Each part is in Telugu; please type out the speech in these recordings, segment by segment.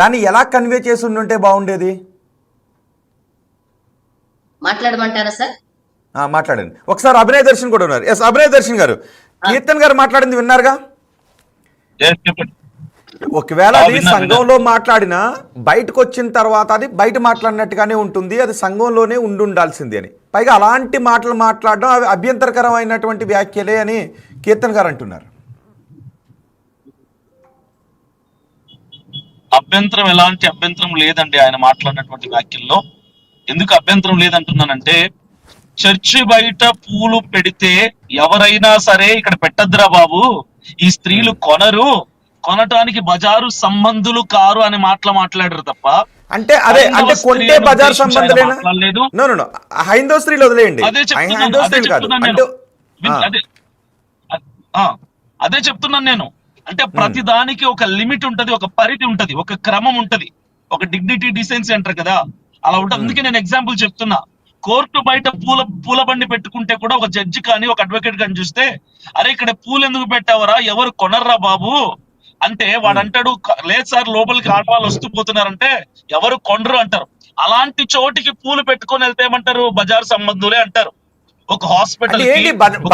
దాన్ని ఎలా కన్వే చేసి ఉంటే బాగుండేది? మాట్లాడమంటారా సార్? మాట్లాడండి. ఒకసారి అభినయ్ దర్శన్ కూడా ఉన్నారు. ఎస్, అభినయ్ దర్శన్ గారు, కీర్తన్ గారు మాట్లాడింది విన్నారుగా? ఒకవేళ అది సంఘంలో మాట్లాడినా బయటకు వచ్చిన తర్వాత అది బయట మాట్లాడినట్టుగానే ఉంటుంది, అది సంఘంలోనే ఉండాల్సింది అని. పైగా అలాంటి మాటలు మాట్లాడడం అవి అభ్యంతరకరమైనటువంటి వ్యాఖ్యలే అని కీర్తన్ గారు అంటున్నారు. ఎలాంటి అభ్యంతరం లేదండి ఆయన మాట్లాడినటువంటి వ్యాఖ్యల్లో. ఎందుకు అభ్యంతరం లేదంటున్నానంటే, చర్చి బయట పూలు పెడితే ఎవరైనా సరే ఇక్కడ పెట్టద్దురా బాబు, ఈ స్త్రీలు కొనటానికి బజారు సంబంధులు కారు అని మాట్లాడారు తప్ప, అంటే కొంటే బజార్ సంబంధులేనా? హైందవ స్త్రీలు వదిలేయండి, అదే చెప్తున్నాను నేను. అంటే ప్రతి దానికి ఒక లిమిట్ ఉంటది, ఒక పరిధి ఉంటది, ఒక క్రమం ఉంటది, ఒక డిగ్నిటీ డిసెన్సీ అంటారు కదా, అలా ఉంటుంది. అందుకే నేను ఎగ్జాంపుల్ చెప్తున్నా. కోర్టు బయట పూల బండి పెట్టుకుంటే కూడా ఒక జడ్జి కానీ ఒక అడ్వకేట్ కానీ చూస్తే, అరే ఇక్కడ పూలు ఎందుకు పెట్టావరా, ఎవరు కొనర్రా బాబు అంటే వాడు అంటాడు, లేదు సార్ లోపలికి ఆడవాళ్ళు వస్తూ పోతున్నారంటే ఎవరు కొనరు అంటారు. అలాంటి చోటికి పూలు పెట్టుకొని వెళ్తే ఏమంటారు, బజార్ సంబంధులే అంటారు. ఒక హాస్పిటల్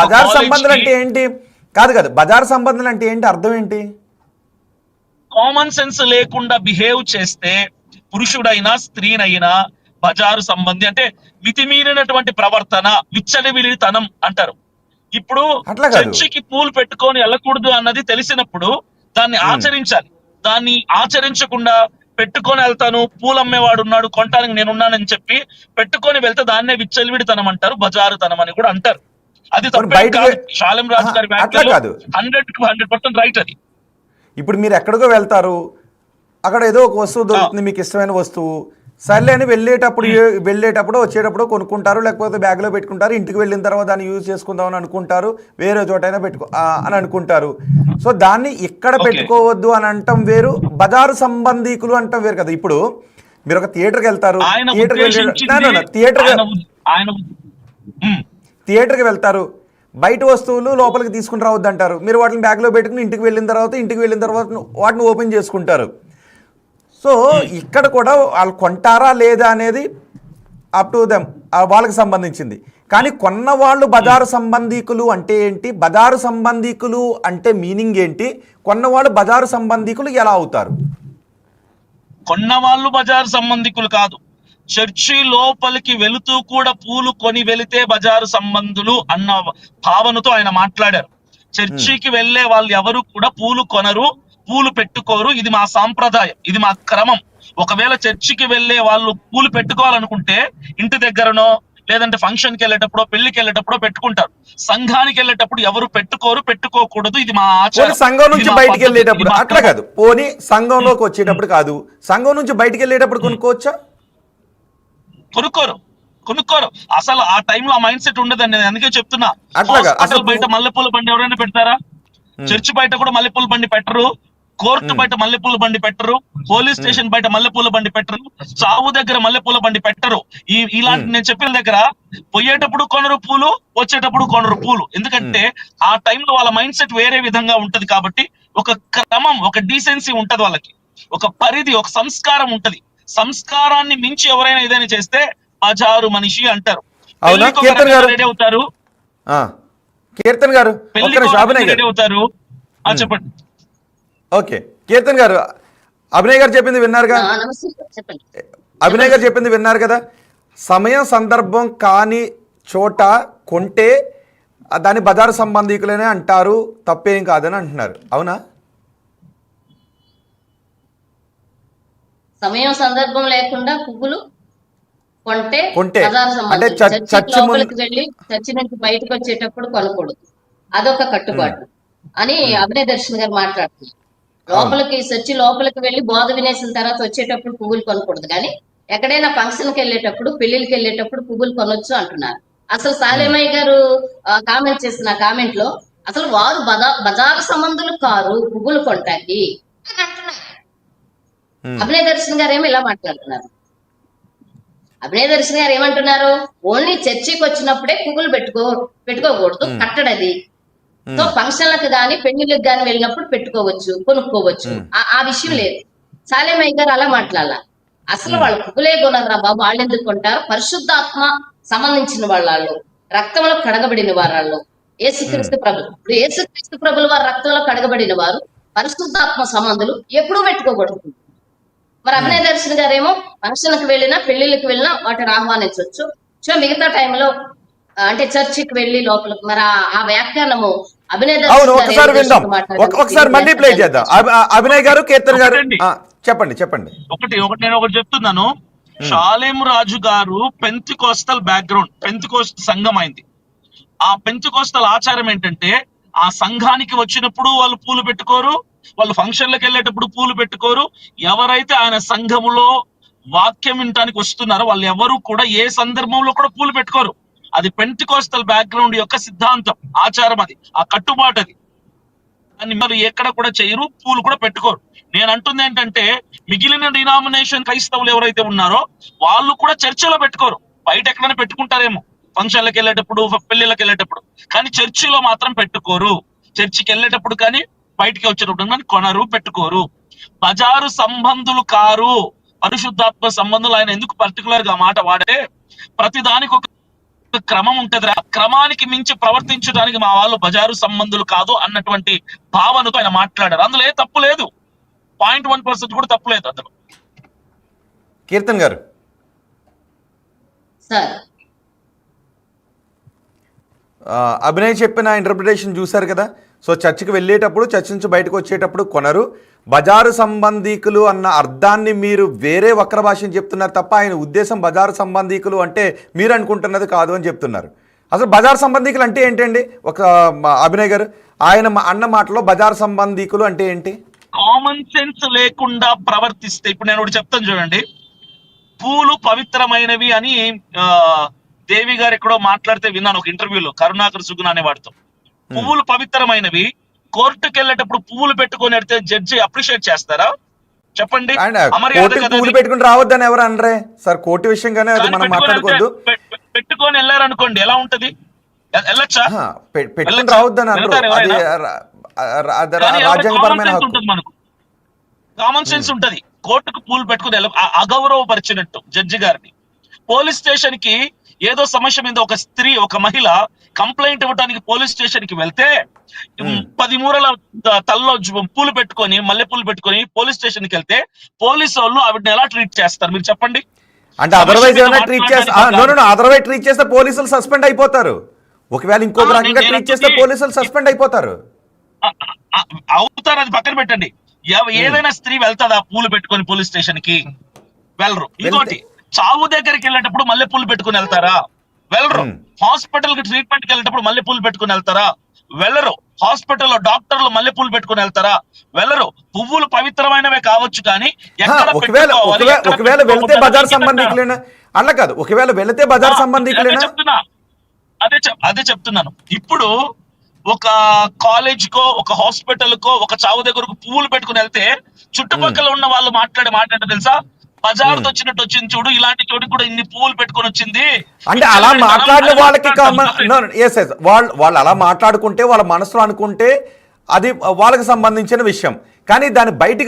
బజార్ సంబంధులు అంటే ఏంటి? కాదు బజార్ సంబంధులు అంటే ఏంటి, అర్థం ఏంటి? కామన్ సెన్స్ లేకుండా బిహేవ్ చేస్తే పురుషుడైనా స్త్రీనైనా బజారు సంబంధి అంటే మితిమీరినటువంటి ప్రవర్తన, విచ్చలవిడితనం అంటారు. ఇప్పుడు చర్చికి పూలు పెట్టుకొని వెళ్ళకూడదు అన్నది తెలిసినప్పుడు దాన్ని ఆచరించాలి. దాన్ని ఆచరించకుండా పెట్టుకొని వెళ్తాను, పూలు అమ్మేవాడు ఉన్నాడు కొనటానికి నేనున్నానని చెప్పి పెట్టుకొని వెళ్తే దాన్నే విచ్చలవిడితనం అంటారు, బజారుతనం అని కూడా అంటారు. అది శాలిం రాజు గారి 100% రైట్. అది ఇప్పుడు మీరు ఎక్కడికో వెళ్తారు, అక్కడ ఏదో ఒక వస్తువు దొరుకుతుంది, మీకు ఇష్టమైన వస్తువు, సర్లే అని వెళ్ళేటప్పుడు వచ్చేటప్పుడు కొనుక్కుంటారు, లేకపోతే బ్యాగ్లో పెట్టుకుంటారు, ఇంటికి వెళ్ళిన తర్వాత దాన్ని యూజ్ చేసుకుందామని అనుకుంటారు, వేరే చోటైనా అని అనుకుంటారు. సో దాన్ని ఇక్కడ పెట్టుకోవద్దు అని అంటాం వేరు, బజారు సంబంధీకులు అంటాం వేరు కదా. ఇప్పుడు మీరు ఒక థియేటర్కి వెళ్తారు, థియేటర్కి వెళ్తారు, బయట వస్తువులు లోపలికి తీసుకుని రావద్దు అంటారు, మీరు వాటిని బ్యాగ్లో పెట్టుకుని ఇంటికి వెళ్ళిన తర్వాత వాటిని ఓపెన్ చేసుకుంటారు. సో ఇక్కడ కూడా వాళ్ళు కొంటారా లేదా అనేది అప్ టు దెమ్, వాళ్ళకి సంబంధించింది. కానీ కొన్న వాళ్ళు బజారు సంబంధీకులు అంటే ఏంటి, బజారు సంబంధీకులు అంటే మీనింగ్ ఏంటి, కొన్నవాళ్ళు బజారు సంబంధీకులు ఎలా అవుతారు? కొన్నవాళ్ళు బజారు సంబంధికులు కాదు, చర్చి లోపలికి వెళుతూ కూడా పూలు కొని వెళితే బజారు సంబంధులు అన్న భావనతో ఆయన మాట్లాడారు. చర్చికి వెళ్లే వాళ్ళు ఎవరు కూడా పూలు కొనరు, పూలు పెట్టుకోరు, ఇది మా సాంప్రదాయం, ఇది మా క్రమం. ఒకవేళ చర్చికి వెళ్లే వాళ్ళు పూలు పెట్టుకోవాలనుకుంటే ఇంటి దగ్గరనో లేదంటే ఫంక్షన్ కి వెళ్ళేటప్పుడు పెళ్లికి వెళ్ళేటప్పుడు పెట్టుకుంటారు. సంఘానికి వెళ్ళేటప్పుడు ఎవరు పెట్టుకోకూడదు, ఇది మా ఆచారం. సంఘం నుంచి బయటికి వెళ్ళేటప్పుడు అట్లా కాదు, పోనీ సంఘంలోకి వచ్చేటప్పుడు కాదు, సంఘం నుంచి బయటికి వెళ్ళేటప్పుడు కొనుక్కోవచ్చా? కొనుక్కోరు అసలు. ఆ టైంలో ఆ మైండ్ సెట్ ఉండదండి. నేను అందుకే చెప్తున్నా, అసలు బయట మల్లెపూల బండి ఎవరైనా పెడతారా? చర్చి బయట కూడా మల్లెపూల బండి పెట్టరు, కోర్టు బయట మల్లెపూల బండి పెట్టరు, పోలీస్ స్టేషన్ బయట మల్లెపూల బండి పెట్టరు, చావు దగ్గర మల్లెపూల బండి పెట్టరు. ఇలాంటి నేను చెప్పిన దగ్గర పోయేటప్పుడు కొనరు పూలు, వచ్చేటప్పుడు కొనరు పూలు. ఎందుకంటే ఆ టైంలో వాళ్ళ మైండ్ సెట్ వేరే విధంగా ఉంటది. కాబట్టి ఒక క్రమం, ఒక డీసెన్సీ ఉంటది వాళ్ళకి, ఒక పరిధి, ఒక సంస్కారం ఉంటది. సంస్కారాన్ని మించి ఎవరైనా ఏదైనా చేస్తే బజారు మనిషి అంటారు. రెడీ అవుతారు, కీర్తన్ గారు రెడీ అవుతారు. చెప్పండి. ఓకే, కీర్తన్ గారు, అభినయ్ గారు చెప్పింది విన్నారుగా? అభినయ్ గారు చెప్పింది విన్నారు కదా, సమయం సందర్భం కాని చోట కొంటే దాన్ని బజారు సంబంధికులనే అంటారు, తప్పేం కాదని అంటున్నారు, అవునా? సమయం సందర్భం లేకుండా పువ్వులు కొంటే అంటే లోపలికి వెళ్ళి చర్చి నుంచి బయటకు వచ్చేటప్పుడు కొనకూడదు, అదొక కట్టుబాటు అని అభినయ్ దర్శన్ గారు మాట్లాడుతున్నారు. చర్చి లోపలికి వెళ్ళి బోధ వినేసిన తర్వాత వచ్చేటప్పుడు పువ్వులు కొనకూడదు, కానీ ఎక్కడైనా ఫంక్షన్ కి వెళ్ళేటప్పుడు, పెళ్లికి వెళ్ళేటప్పుడు పువ్వులు కొనొచ్చు అంటున్నారు. అసలు సాలేమయ్య గారు కామెంట్ చేసిన కామెంట్ లో అసలు వారు బజారు సంబంధులు కారు పువ్వులు కొంటాకి అని అంటున్నారు. అభినయ్ దర్శన్ గారు ఏమో ఇలా మాట్లాడుతున్నారు. అభినయ్ దర్శన్ గారు ఏమంటున్నారు, ఓన్లీ చర్చికి వచ్చినప్పుడే పువ్వులు పెట్టుకోకూడదు, కట్టడది సో ఫంక్షన్లకు గాని పెళ్లిళ్ళకి గాని వెళ్ళినప్పుడు పెట్టుకోవచ్చు, కొనుక్కోవచ్చు. ఆ విషయం లేదు. సాలేమయ్య గారు అలా మాట్లాడాల. అసలు వాళ్ళు పువ్వులే కొనరా బాబు, వాళ్ళు ఎందుకు కొంటారు? పరిశుద్ధాత్మ సంబంధించిన వాళ్ళు, రక్తంలో కడగబడిన వాళ్ళు, యేసుక్రీస్తు ప్రభు. ఇప్పుడు యేసుక్రీస్తు ప్రభుల వారు రక్తంలో కడగబడిన వారు, పరిశుద్ధాత్మ సంబంధులు ఎప్పుడూ పెట్టుకోకూడదు. మరి అభినయ దర్శన్ గారేమో ఫంక్షన్లకు వెళ్ళినా పెళ్లిళ్ళకి వెళ్ళినా వాటిని ఆహ్వానించవచ్చు. సో మిగతా టైంలో అంటే చర్చికి వెళ్ళి లోపలికి మరి ఆ వ్యాఖ్యానము అభినయ అవును, ఒకసారి విందాం, ఒకసారి మళ్ళీ ప్లే చేద్దాం. అభినయ్ గారు, కీర్తన్ గారు చెప్పండి. నేను ఒకటి చెప్తున్నాను. షాలేం రాజు గారు పెంతికోస్తల్ బ్యాక్గ్రౌండ్, పెంతికోస్తల్ సంఘం అయింది. ఆ పెంతికోస్తల్ ఆచారం ఏంటంటే ఆ సంఘానికి వచ్చినప్పుడు వాళ్ళు పూలు పెట్టుకోరు, వాళ్ళు ఫంక్షన్లకు వెళ్ళేటప్పుడు పూలు పెట్టుకోరు. ఎవరైతే ఆయన సంఘములో వాక్యం వినటానికి వస్తున్నారో వాళ్ళు ఎవరు కూడా ఏ సందర్భంలో కూడా పూలు పెట్టుకోరు. అది పెంటికోస్టల్ బ్యాక్గ్రౌండ్ యొక్క సిద్ధాంతం, ఆచారం, అది ఆ కట్టుబాటు. అది అని మరి ఎక్కడ కూడా చేయరు, పూలు కూడా పెట్టుకోరు. నేను అంటుంది ఏంటంటే మిగిలిన డినామినేషన్ క్రైస్తవులు ఎవరైతే ఉన్నారో వాళ్ళు కూడా చర్చిలో పెట్టుకోరు. బయట ఎక్కడైనా పెట్టుకుంటారేమో ఫంక్షన్లకు వెళ్ళేటప్పుడు, పెళ్లిళ్ళకి వెళ్ళేటప్పుడు, కానీ చర్చిలో మాత్రం పెట్టుకోరు. చర్చికి వెళ్ళేటప్పుడు కానీ బయటికి వచ్చేటప్పుడు కానీ కొనరు, పెట్టుకోరు. బజారు సంబంధులు కారు, పరిశుద్ధాత్మ సంబంధులు. ఆయన ఎందుకు పర్టికులర్ గా మాట వాడే? ప్రతి దానికి ఒక క్రమం ఉంటది. ఆ క్రమానికి మించి ప్రవర్తించడానికి మా వాళ్ళు బజారు సంబంధులు కాదు అన్నటువంటి భావనతో ఆయన మాట్లాడారు. అందులో ఏ తప్పు లేదు, 0.1% కూడా తప్పు లేదు అందులో. కీర్తన్ గారు సార్, అభినయ్ చెప్పిన ఇంటర్ప్రిటేషన్ చూశారు కదా. సో చర్చికి వెళ్ళేటప్పుడు, చర్చ్ నుంచి బయటకు వచ్చేటప్పుడు కొనరు. బజారు సంబంధీకులు అన్న అర్థాన్ని మీరు వేరే వక్ర భాషను చెప్తున్నారు తప్ప ఆయన ఉద్దేశం బజారు సంబంధీకులు అంటే మీరు అనుకుంటున్నది కాదు అని చెప్తున్నారు. అసలు బజారు సంబంధీకులు అంటే ఏంటండి? ఒక అభినయ్ గారు, ఆయన అన్న మాటలో బజారు సంబంధీకులు అంటే ఏంటి? కామన్ సెన్స్ లేకుండా ప్రవర్తిస్తే, ఇప్పుడు నేను ఒకటి చెప్తాను చూడండి. పూలు పవిత్రమైనవి అని దేవి గారు ఎక్కడో మాట్లాడితే విన్నాను ఒక ఇంటర్వ్యూలో, కరుణాకర్ సుగుణ అనే వాడితో. పువ్వులు పవిత్రమైనవి, కోర్టుకు వెళ్ళేటప్పుడు పువ్వులు పెట్టుకొని వెళ్తే జడ్జి అప్రిషియేట్ చేస్తారా చెప్పండి? పువ్వులు పెట్టుకుని రావద్దని ఎవరు అనరే సార్, కోర్టు విషయంగానే అది మనం మాట్లాడుకోవద్దు. పెట్టుకొని వెళ్ళారనుకోండి ఎలా ఉంటది? వెళ్ళొచ్చా? పెట్టుకుని రావద్దని అనరు, అది రాజ్యాంగపరమైన హక్కు. మనకు కామన్ సెన్స్ ఉంటది. కోర్టుకు పూలు పెట్టుకుని అగౌరవపరిచినట్టు జడ్జి గారిని. పోలీస్ స్టేషన్ కి ఏదో సమస్య మీద ఒక స్త్రీ, ఒక మహిళ కంప్లైంట్ ఇవ్వడానికి పోలీస్ స్టేషన్ కి వెళ్తే 10 మూరల తల్లో పూలు పెట్టుకొని, మల్లె పూలు పెట్టుకొని పోలీస్ స్టేషన్ కి వెళ్తే పోలీసు వాళ్ళు ఆవిడని ఎలా ట్రీట్ చేస్తారు మీరు చెప్పండి? అంటే అదర్వైజ్ ఏమైనా ట్రీట్ చేస్తే పోలీసులు సస్పెండ్ అయిపోతారు. ఒకవేళ ఇంకొక రకంగా ట్రీట్ చేస్తే పోలీసులు సస్పెండ్ అయిపోతారు. అవుతారు, అది పక్కన పెట్టండి. ఏదైనా స్త్రీ వెళ్తాదా పూలు పెట్టుకొని పోలీస్ స్టేషన్ కి? వెళ్ళరు. ఇంకోటి, చావు దగ్గరికి వెళ్ళేటప్పుడు మల్లె పూలు పెట్టుకుని వెళ్తారా? వెళ్ళరు. హాస్పిటల్ కి ట్రీట్మెంట్ కి వెళ్ళేటప్పుడు మల్లె పూలు పెట్టుకుని వెళ్తారా? వెళ్ళరు. హాస్పిటల్లో డాక్టర్లు మల్లె పూలు పెట్టుకుని వెళ్తారా? వెళ్ళరు. పువ్వులు పవిత్రమైనవే కావచ్చు కానీ ఒకవేళ వెళ్తే బజార్ సంబంధికులేనా? అలా కాదు, ఒకవేళ వెళితే బజార్ సంబంధికులేనా? అదే చెప్తున్నాను. ఇప్పుడు ఒక కాలేజ్ కో, ఒక హాస్పిటల్ కో, ఒక చావు దగ్గరకు పువ్వులు పెట్టుకుని వెళ్తే చుట్టుపక్కల ఉన్న వాళ్ళు మాట్లాడే మాట ఏంటో తెలుసా? బజార్తో వచ్చినట్టు వచ్చింది చూడు, ఇలాంటి చోటుకి కూడా ఇన్ని పువ్వులు పెట్టుకొని వచ్చింది అంటే. అలా మాట్లాడిన వాళ్ళకి వాళ్ళు అలా మాట్లాడుకుంటే, వాళ్ళ మనసులో అనుకుంటే అది వాళ్ళకి సంబంధించిన విషయం. కానీ దాని బయటికి